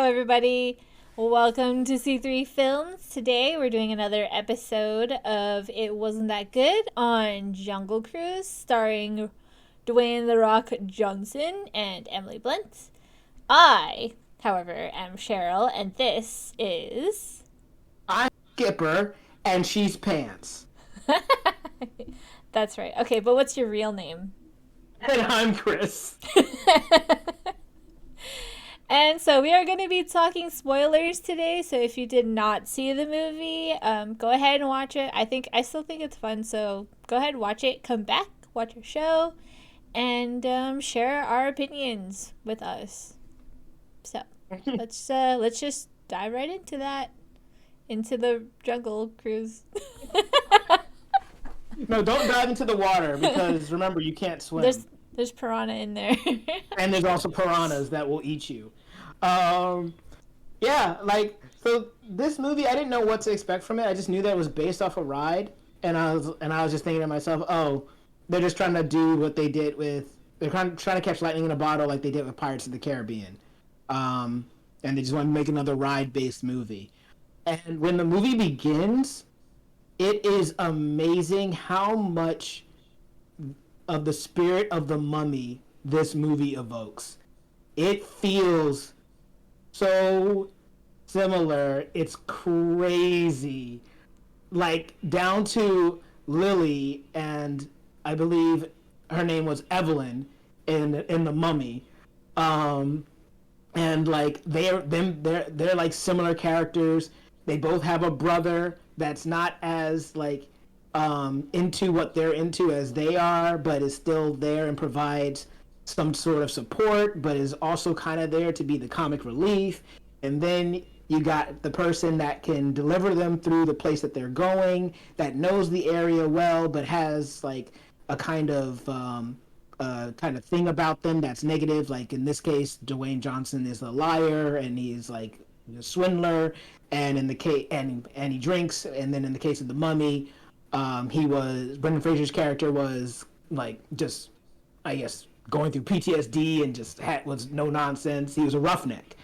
everybody. Welcome to C3 Films. Today, we're doing another episode of It Wasn't That Good on Jungle Cruise, starring Dwayne "The Rock" Johnson and Emily Blunt. I, however, am Cheryl, and this is... I'm Skipper, and she's Pants. That's right. Okay, but what's your real name? And I'm Chris. And so we are going to be talking spoilers today. So if you did not see the movie, go ahead and watch it. I still think it's fun. So go ahead, watch it. Come back, watch our show, and share our opinions with us. So let's just dive right into that, into the Jungle Cruise. No, don't dive into the water because remember you can't swim. There's piranha in there. And there's also piranhas that will eat you. So this movie I didn't know what to expect from it. I just knew that it was based off a ride, and I was just thinking to myself, oh, they're just trying to do what they did with trying to catch lightning in a bottle like they did with Pirates of the Caribbean, and they just want to make another ride based movie. And when the movie begins, it is amazing how much of the spirit of the Mummy this movie evokes. It feels so similar. It's crazy. Like down to Lily, and I believe her name was Evelyn in the Mummy. And like they're like similar characters. They both have a brother that's not as like into what they're into as they are, but is still there and provides some sort of support, but is also kind of there to be the comic relief. And then you got the person that can deliver them through the place that they're going, that knows the area well, but has like a kind of thing about them that's negative. Like in this case, Dwayne Johnson is a liar and he's like a swindler, and in the case and he drinks. And then in the case of the Mummy, Brendan Fraser's character was like just, I guess, going through PTSD and just was no nonsense. He was a roughneck,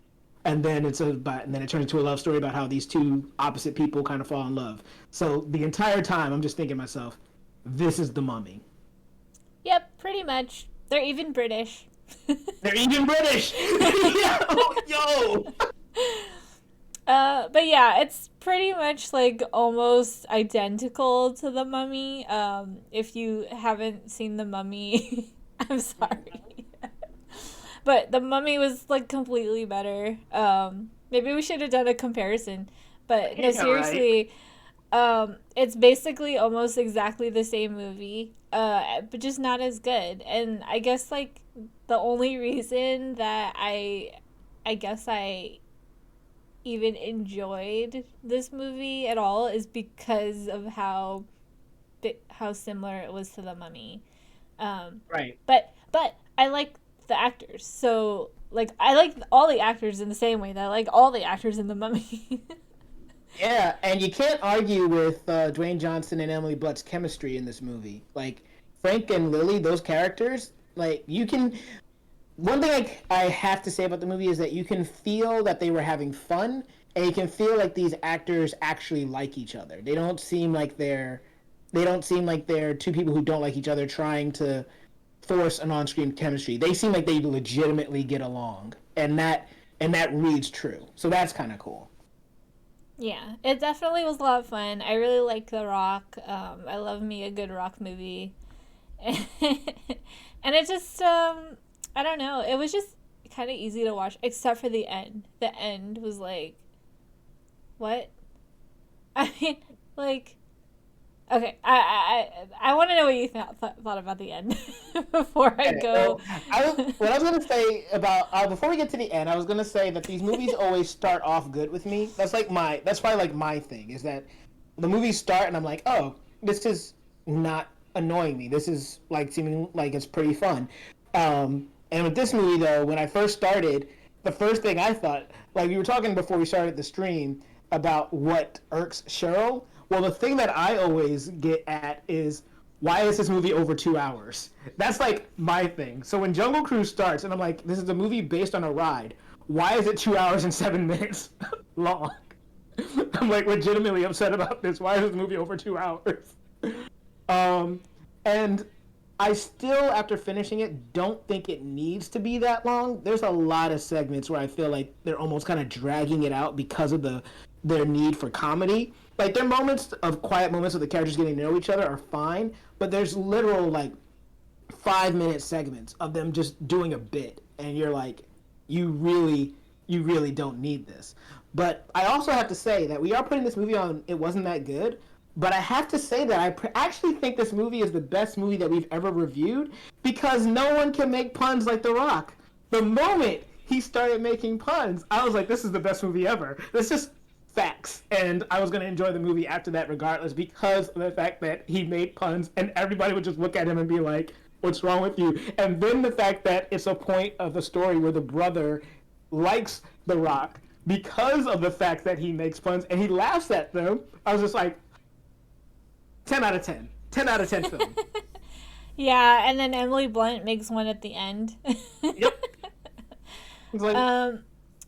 and then it turns into a love story about how these two opposite people kind of fall in love. So the entire time, I'm just thinking to myself, this is the Mummy. Yep, pretty much. They're even British. They're even British. Yo. But yeah, it's pretty much like almost identical to The Mummy. If you haven't seen The Mummy, I'm sorry. But The Mummy was like completely better. Maybe we should have done a comparison. But no, seriously, right. It's basically almost exactly the same movie, but just not as good. And I guess like the only reason that I guess I even enjoyed this movie at all is because of how similar it was to The Mummy. Right. But I like the actors. So like I like all the actors in the same way that I like all the actors in The Mummy. Yeah, and you can't argue with Dwayne Johnson and Emily Blunt's chemistry in this movie. Like Frank and Lily, those characters, like you can. One thing I have to say about the movie is that you can feel that they were having fun, and you can feel like these actors actually like each other. They don't seem like they're two people who don't like each other trying to force an on-screen chemistry. They seem like they legitimately get along, and that reads true. So that's kind of cool. Yeah, it definitely was a lot of fun. I really like The Rock. I love me a good Rock movie. And it just, I don't know. It was just kind of easy to watch, except for the end. The end was like, what? I mean, like, okay. I want to know what you thought about the end before I go. What I was gonna say about before we get to the end, I was gonna say that these movies always start off good with me. That's probably like my thing is that the movies start and I'm like, oh, this is not annoying me. This is like seeming like it's pretty fun. And with this movie, though, when I first started, the first thing I thought, like we were talking before we started the stream about what irks Cheryl. Well, the thing that I always get at is, why is this movie over 2 hours? That's like my thing. So when Jungle Cruise starts, and I'm like, this is a movie based on a ride. why is it 2 hours and 7 minutes long? I'm like legitimately upset about this. Why is this movie over 2 hours? Um, and I still, after finishing it, don't think it needs to be that long. There's a lot of segments where I feel like they're almost kind of dragging it out because of their need for comedy. Like their moments of quiet moments of the characters getting to know each other are fine, but there's literal like 5 minute segments of them just doing a bit, and you're like, you really, you really don't need this. But I also have to say that we are putting this movie on. It wasn't that good, but I have to say that actually think this movie is the best movie that we've ever reviewed because no one can make puns like The Rock. The moment he started making puns, I was like, this is the best movie ever. It's just facts. And I was going to enjoy the movie after that regardless because of the fact that he made puns and everybody would just look at him and be like, what's wrong with you? And then the fact that it's a point of the story where the brother likes The Rock because of the fact that he makes puns and he laughs at them. I was just like, 10 out of 10. 10 out of 10 film. Yeah, and then Emily Blunt makes one at the end. Yep. It's like,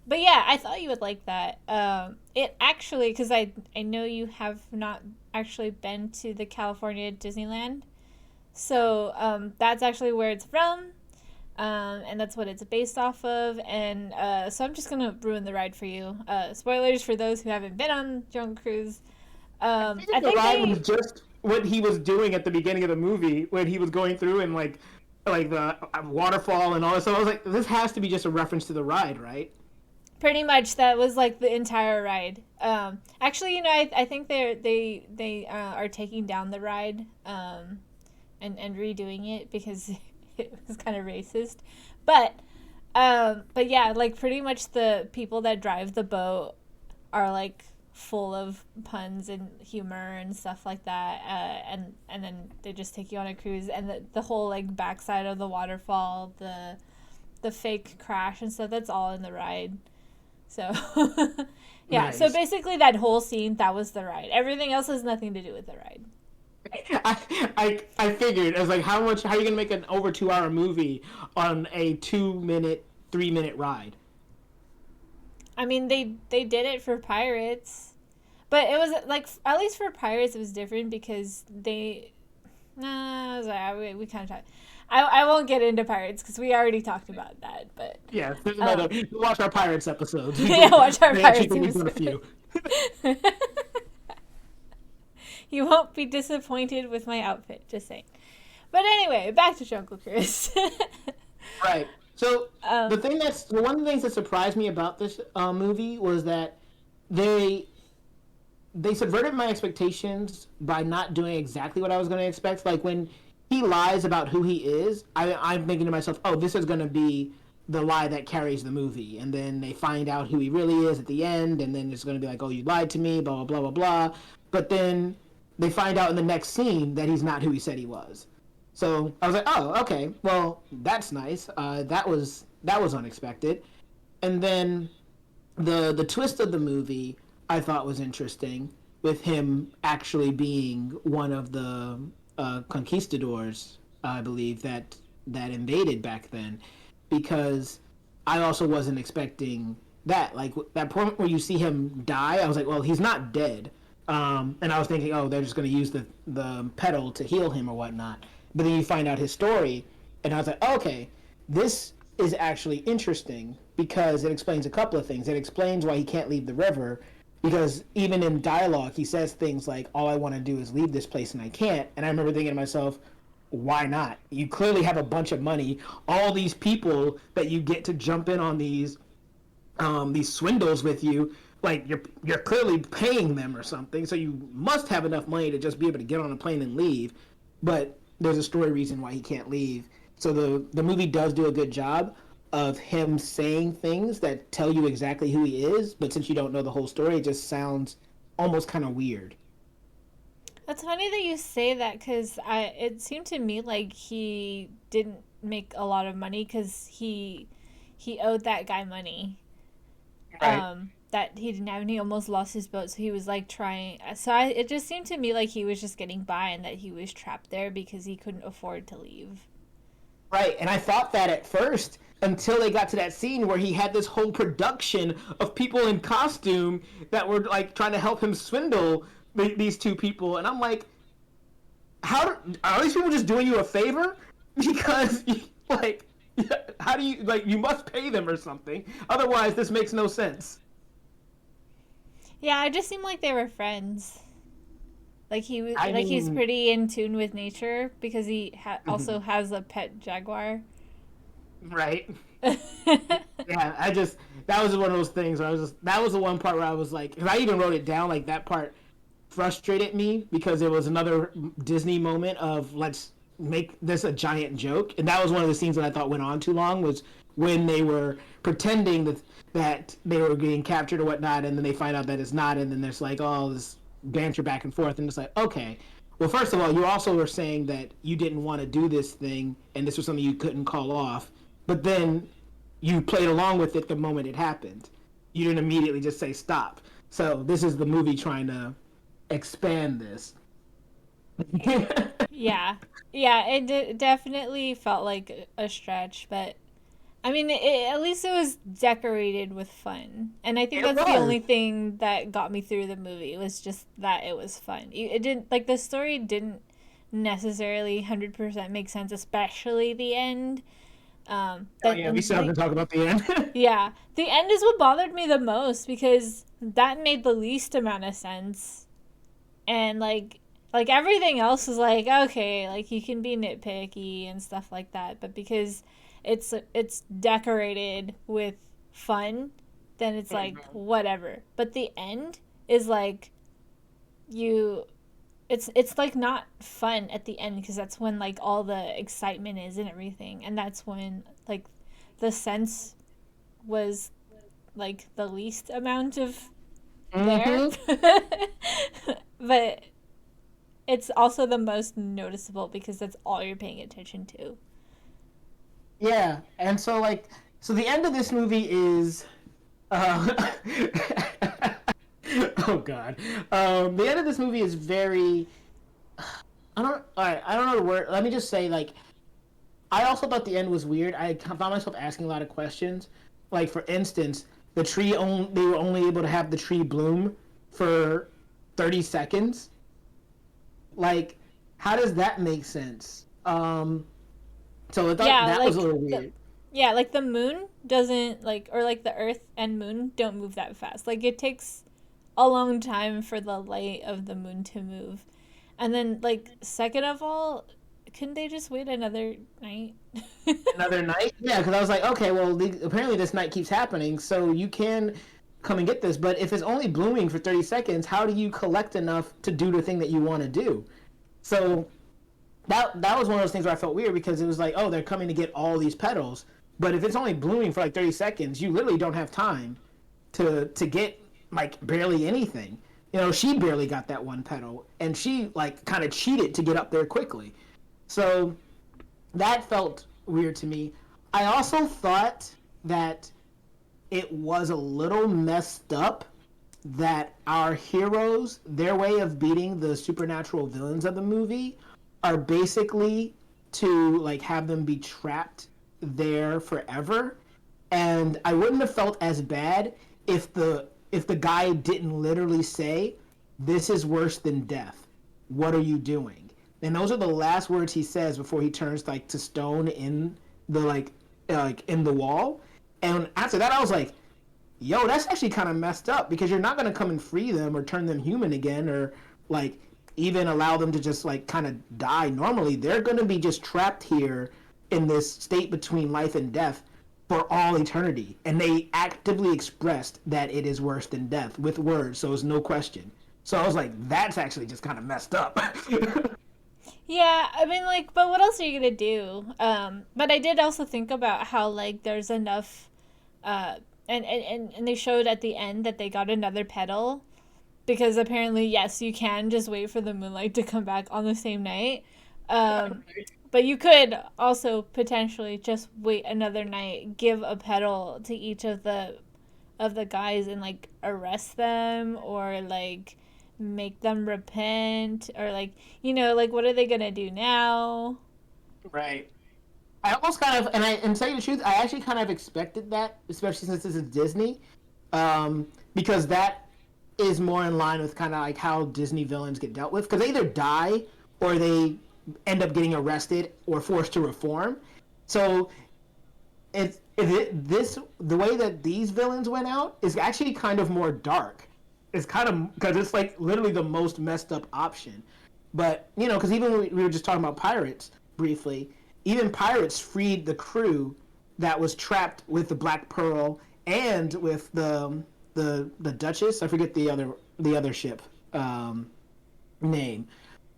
But yeah, I thought you would like that. It actually, because I know you have not actually been to the California Disneyland. So that's actually where it's from. And that's what it's based off of. And so I'm just going to ruin the ride for you. Spoilers for those who haven't been on Jungle Cruise. I think the ride was just what he was doing at the beginning of the movie when he was going through and like the waterfall and all this stuff. I was like, this has to be just a reference to the ride, right? pretty much that was like the entire ride. Actually, I think they are taking down the ride and redoing it because it was kind of racist. But yeah, like pretty much the people that drive the boat are like full of puns and humor and stuff like that. And then they just take you on a cruise, and the whole like backside of the waterfall, the fake crash and stuff, that's all in the ride. So yeah, Nice. so basically that whole scene, that was the ride. Everything else has nothing to do with the ride. I figured I was like, how are you gonna make an over 2 hour movie on a 2 minute 3 minute ride? I mean, they did it for Pirates, but it was like at least for Pirates it was different because they. Nah, sorry, we kind of talked. I won't get into Pirates because we already talked about that. But Yeah, there's another. Watch our Pirates episodes. yeah, watch our I Pirates actually think we've done a episode. few. You won't be disappointed with my outfit. Just saying. But anyway, back to Jungle Cruise. Right. So um, one of the things that surprised me about this movie was that they they subverted my expectations by not doing exactly what I was going to expect. Like when he lies about who he is, I'm thinking to myself, oh, this is going to be the lie that carries the movie. And then they find out who he really is at the end, and then it's going to be like, oh, you lied to me, blah, blah, blah, blah, blah. But then they find out in the next scene that he's not who he said he was. So I was like, oh, okay, well, that's nice. That was unexpected. And then the twist of the movie I thought was interesting, with him actually being one of the conquistadors, I believe that invaded back then, because I also wasn't expecting that. Like that point where you see him die, I was like, well, he's not dead. And I was thinking, oh, they're just going to use the pedal to heal him or whatnot. But then you find out his story, and I was like, oh, okay, this is actually interesting because it explains a couple of things. It explains why he can't leave the river, because even in dialogue, he says things like, all I want to do is leave this place and I can't. And I remember thinking to myself, why not? You clearly have a bunch of money. All these people that you get to jump in on these swindles with you, like you're clearly paying them or something. So you must have enough money to just be able to get on a plane and leave. But there's a story reason why he can't leave. So the movie does do a good job of him saying things that tell you exactly who he is, but since you don't know the whole story, it just sounds almost kind of weird. That's funny that you say that because it seemed to me like he didn't make a lot of money because he owed that guy money. Right. That he didn't have, and he almost lost his boat. So he was like trying. So it just seemed to me like he was just getting by, and that he was trapped there because he couldn't afford to leave. Right, and I thought that at first until they got to that scene where he had this whole production of people in costume that were like trying to help him swindle these two people, and I'm like, are these people just doing you a favor? Because like, how do you like? You must pay them or something. Otherwise, this makes no sense. Yeah, it just seemed like they were friends. Like I he's mean, pretty in tune with nature because he also has a pet jaguar. right? Yeah, I just that was one of those things where I was just that was the one part where I was like, because I even wrote it down, like that part frustrated me because it was another Disney moment of let's make this a giant joke, and that was one of the scenes that I thought went on too long, was when they were pretending that they were getting captured or whatnot, and then they find out that it's not, and then there's like all this banter back and forth, and it's like, okay, well, first of all, you also were saying that you didn't want to do this thing, and this was something you couldn't call off, but then you played along with it the moment it happened. You didn't immediately just say stop. So this is the movie trying to expand this. Yeah. Yeah, definitely felt like a stretch, but I mean, at least it was decorated with fun. And I think It that's the was. only thing that got me through the movie was just that it was fun. It didn't, like, the story didn't necessarily 100% make sense, especially the end. Oh That yeah, we and still have to like talk about the end. Yeah, the end is what bothered me the most because that made the least amount of sense. And like everything else is like okay, like you can be nitpicky and stuff like that, but because it's decorated with fun, then it's like whatever. But the end is like you it's like not fun at the end because that's when like all the excitement is and everything, and that's when like the sense was like the least amount of there. Mm-hmm. But it's also the most noticeable because that's all you're paying attention to. Yeah, and so like, so the end of this movie is, uh, oh god, the end of this movie is very. I don't. All right, I don't know the word. Let me just say like I also thought the end was weird. I found myself asking a lot of questions. Like for instance, they were only able to have the tree bloom for 30 seconds. Like, how does that make sense? So I thought Yeah, that was a like little the weird. yeah, like the moon doesn't like or like the earth and moon don't move that fast. Like it takes a long time for the light of the moon to move. And then like second of all, couldn't they just wait another night? Another night? Yeah, because I was like, okay, well, apparently this night keeps happening, so you can come and get this. But if it's only blooming for 30 seconds, how do you collect enough to do the thing that you want to do? So that was one of those things where I felt weird because it was like, oh, they're coming to get all these petals, but if it's only blooming for like 30 seconds, you literally don't have time to get like barely anything. You know, she barely got that one petal, and she like kind of cheated to get up there quickly. So that felt weird to me. I also thought that it was a little messed up that our heroes, their way of beating the supernatural villains of the movie, are basically to like have them be trapped there forever. And I wouldn't have felt as bad if the guy didn't literally say, "This is worse than death. What are you doing?" And those are the last words he says before he turns like to stone in the like in the wall. And after that, I was like, yo, that's actually kind of messed up because you're not going to come and free them or turn them human again or like even allow them to just like kind of die normally. They're going to be just trapped here in this state between life and death for all eternity. And they actively expressed that it is worse than death with words, so it's no question. So I was like, that's actually just kind of messed up. Yeah, I mean, like, but what else are you gonna do? But I did also think about how like there's enough, uh, and they showed at the end that they got another petal because apparently, yes, you can just wait for the moonlight to come back on the same night. Um, but you could also potentially just wait another night, give a petal to each of the guys and like arrest them or like make them repent or like like what are they gonna do now? Right. I almost kind of, and tell you the truth, I actually kind of expected that, especially since this is Disney, because that is more in line with kind of like how Disney villains get dealt with, because they either die or they end up getting arrested or forced to reform. So this the way that these villains went out is actually kind of more dark. It's kind of because it's like literally the most messed up option. But you know, because even when we were just talking about pirates briefly, even pirates freed the crew that was trapped with the Black Pearl and with the Duchess. I forget the other ship name,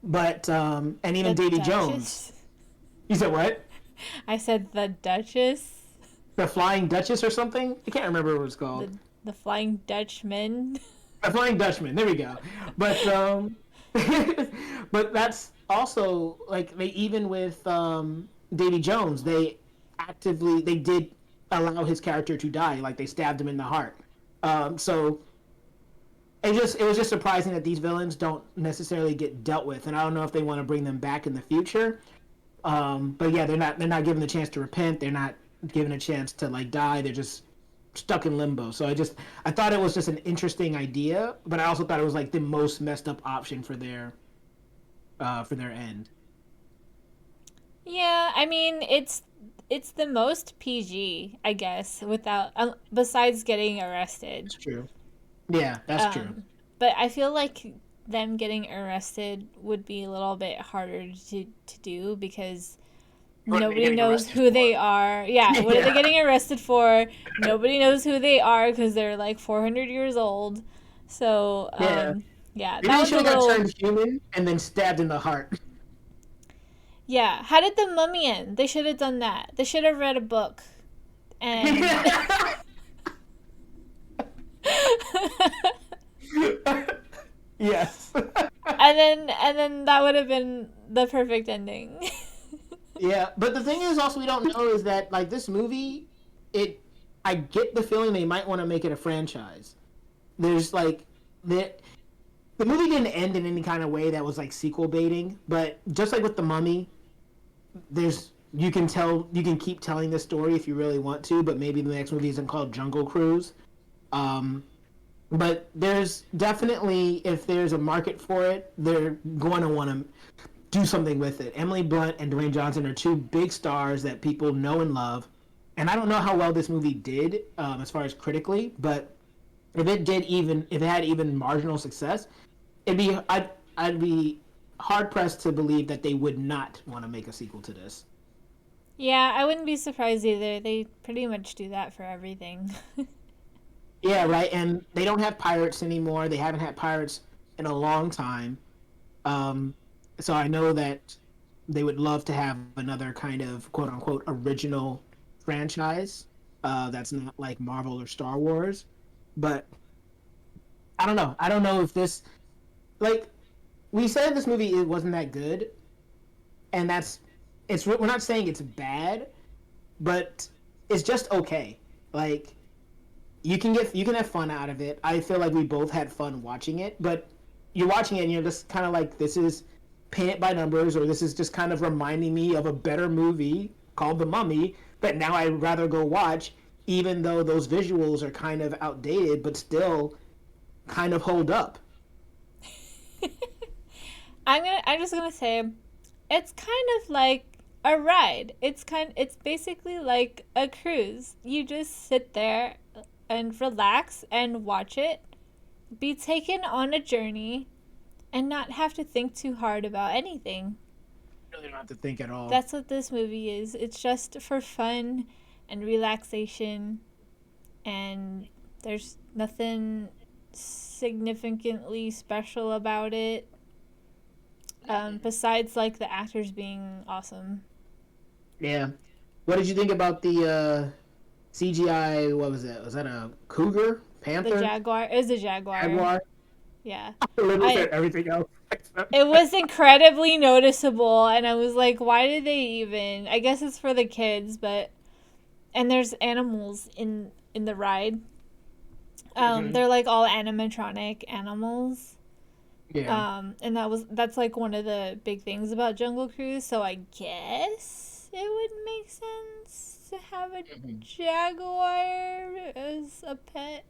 but and even The Davy Duchess? Jones. You said what? I said the Duchess. The Flying Duchess or something? I can't remember what it's called. The Flying Dutchman. The Flying Dutchman. There we go. But but that's also like they even with Davy Jones, they did allow his character to die. Like they stabbed him in the heart. So it was just surprising that these villains don't necessarily get dealt with, and I don't know if they want to bring them back in the future. But yeah, they're not given the chance to repent. They're not given a chance to like die. They're just stuck in limbo. So I thought it was just an interesting idea, but I also thought it was like the most messed up option for their end. Yeah, I mean it's the most PG, I guess, without besides getting arrested. That's true. Yeah, that's true. But I feel like them getting arrested would be a little bit harder to do because What are they nobody getting knows arrested who for? they are. Yeah, what are they Yeah. getting arrested for? Nobody knows who they are because they're like 400 years old. So, Yeah. yeah, Maybe that they was should a have got little. turned human and then stabbed in the heart. Yeah, how did the mummy end? They should have done that. They should have read a book. And. Yes. and then that would have been the perfect ending. Yeah, but the thing is also we don't know is that like this movie, it I get the feeling they might want to make it a franchise. There's like the movie didn't end in any kind of way that was like sequel baiting, but just like with the Mummy, there's you can keep telling this story if you really want to, but maybe the next movie isn't called Jungle Cruise. Um, but there's definitely if there's a market for it, they're going to want to do something with it. Emily Blunt and Dwayne Johnson are two big stars that people know and love, and I don't know how well this movie did as far as critically, but if it had even marginal success, I'd be hard pressed to believe that they would not want to make a sequel to this. Yeah, I wouldn't be surprised either. They pretty much do that for everything. Yeah, right. And they don't have pirates anymore. They haven't had pirates in a long time. Um, so I know that they would love to have another kind of quote unquote original franchise that's not like Marvel or Star Wars. But I don't know. I don't know if this like we said this movie it wasn't that good, and we're not saying it's bad, but it's just okay. Like you can have fun out of it. I feel like we both had fun watching it, but you're watching it and you're just kind of like this is paint by numbers, or this is just kind of reminding me of a better movie called The Mummy that now I'd rather go watch, even though those visuals are kind of outdated, but still kind of hold up. I'm just gonna say it's kind of like a ride. It's basically like a cruise. You just sit there and relax and watch it, be taken on a journey, and not have to think too hard about anything. You really don't have to think at all. That's what this movie is. It's just for fun and relaxation, and there's nothing significantly special about it. Besides like the actors being awesome. Yeah. What did you think about the CGI? What was that? Was that a cougar? Panther? The jaguar is a jaguar. Jaguar? Yeah. I literally I- said everything else. It was incredibly noticeable, and I was like, why did they even? I guess it's for the kids, but and there's animals in the ride. They're like all animatronic animals. Yeah. And that's like one of the big things about Jungle Cruise. So I guess it would make sense to have a Mhm. jaguar as a pet.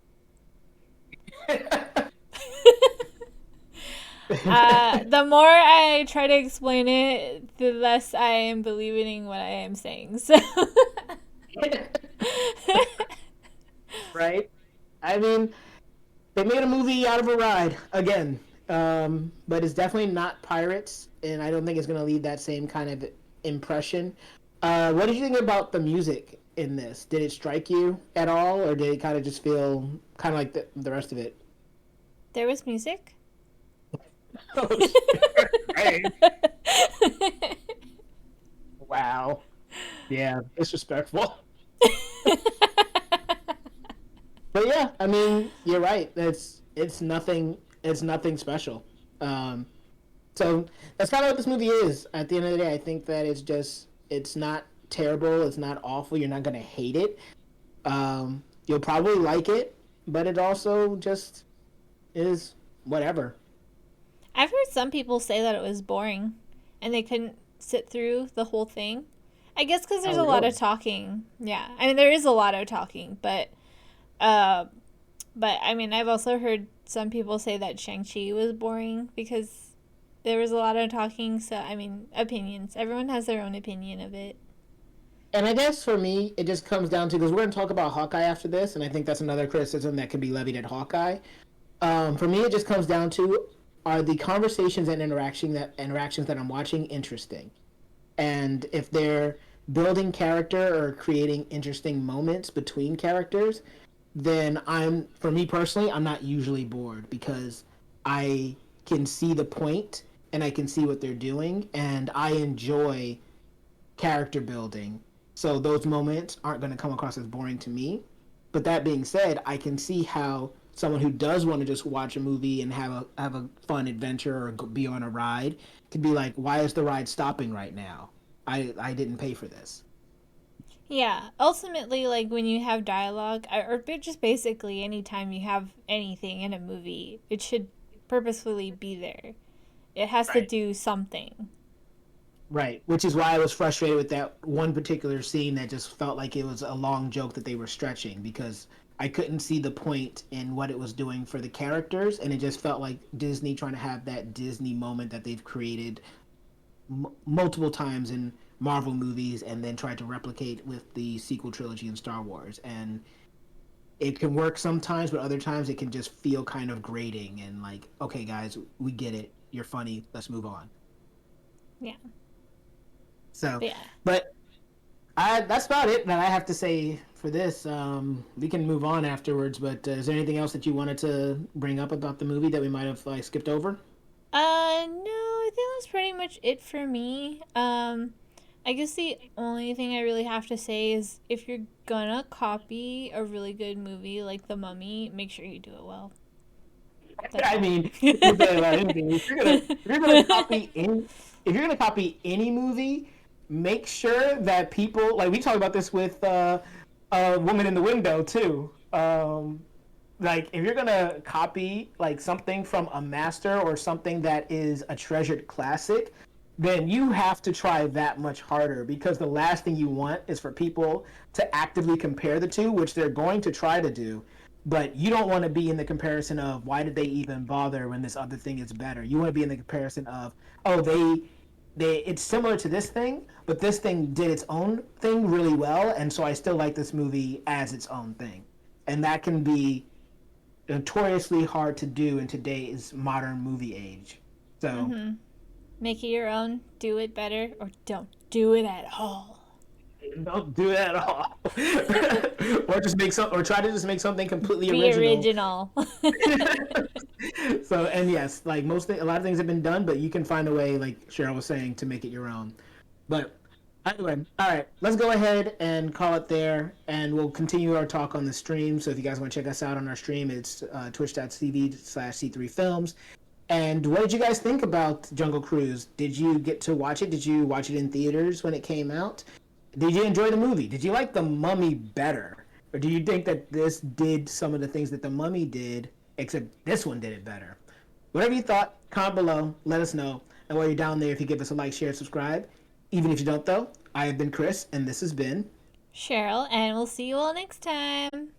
The more I try to explain it, the less I am believing what I am saying. So, Right? I mean, they made a movie out of a ride again, but it's definitely not Pirates, and I don't think it's going to leave that same kind of impression. What did you think about the music in this? Did it strike you at all, or did it kind of just feel kind of like the rest of it? there was music. Oh, shit. Right. Wow. Yeah, disrespectful. But yeah, I mean, you're right. It's nothing special. Um, so that's kind of what this movie is. At the end of the day, I think that it's not terrible. It's not awful. You're not gonna hate it. You'll probably like it, but it also just is whatever. I've heard some people say that it was boring and they couldn't sit through the whole thing. I guess because there's Oh, a lot of really? talking. Yeah. I mean, there is a lot of talking, uh, but I mean, I've also heard some people say that Shang-Chi was boring because there was a lot of talking. So, I mean, opinions. Everyone has their own opinion of it. And I guess for me, it just comes down to because we're gonna talk about Hawkeye after this, and I think that's another criticism that could be levied at Hawkeye. For me, it just comes down to are the conversations and interactions that I'm watching interesting, and if they're building character or creating interesting moments between characters, then for me personally, I'm not usually bored because I can see the point and I can see what they're doing, and I enjoy character building. So those moments aren't going to come across as boring to me. But that being said, I can see how someone who does want to just watch a movie and have a fun adventure or be on a ride could be like, why is the ride stopping right now? I didn't pay for this. Yeah. Ultimately, like when you have dialogue, or just basically anytime you have anything in a movie, it should purposefully be there. It has to Right. do something. Right, which is why I was frustrated with that one particular scene that just felt like it was a long joke that they were stretching because I couldn't see the point in what it was doing for the characters, and it just felt like Disney trying to have that Disney moment that they've created multiple times in Marvel movies and then tried to replicate with the sequel trilogy in Star Wars. And it can work sometimes, but other times it can just feel kind of grating and like, okay, guys, we get it. You're funny. Let's move on. Yeah. So, But yeah. but that's about it that I have to say for this. We can move on afterwards, but is there anything else that you wanted to bring up about the movie that we might have like skipped over? No, I think that's pretty much it for me. I guess the only thing I really have to say is if you're gonna copy a really good movie like The Mummy, make sure you do it well. That's I all. mean, you can say about anything. If you're gonna copy any movie, make sure that people like we talked about this with Woman in the Window too. Like if you're gonna copy like something from a master or something that is a treasured classic, then you have to try that much harder because the last thing you want is for people to actively compare the two, which they're going to try to do. But you don't want to be in the comparison of why did they even bother when this other thing is better. You want to be in the comparison of oh they it's similar to this thing, but this thing did its own thing really well, and so I still like this movie as its own thing, and that can be notoriously hard to do in today's modern movie age. So Mm-hmm. Make it your own, do it better, or don't do it at all. don't do that at all, or just make some, or try to just make something completely Be original. original. So and yes, like a lot of things have been done, but you can find a way, like Cheryl was saying, to make it your own. But anyway, all right, let's go ahead and call it there, and we'll continue our talk on the stream. So if you guys want to check us out on our stream, it's twitch.tv/C3Films. And what did you guys think about Jungle Cruise? Did you get to watch it? Did you watch it in theaters when it came out? Did you enjoy the movie? Did you like The Mummy better? Or do you think that this did some of the things that The Mummy did, except this one did it better? Whatever you thought, comment below. Let us know. And while you're down there, if you give us a like, share, subscribe. Even if you don't, though, I have been Chris, and this has been Cheryl, and we'll see you all next time.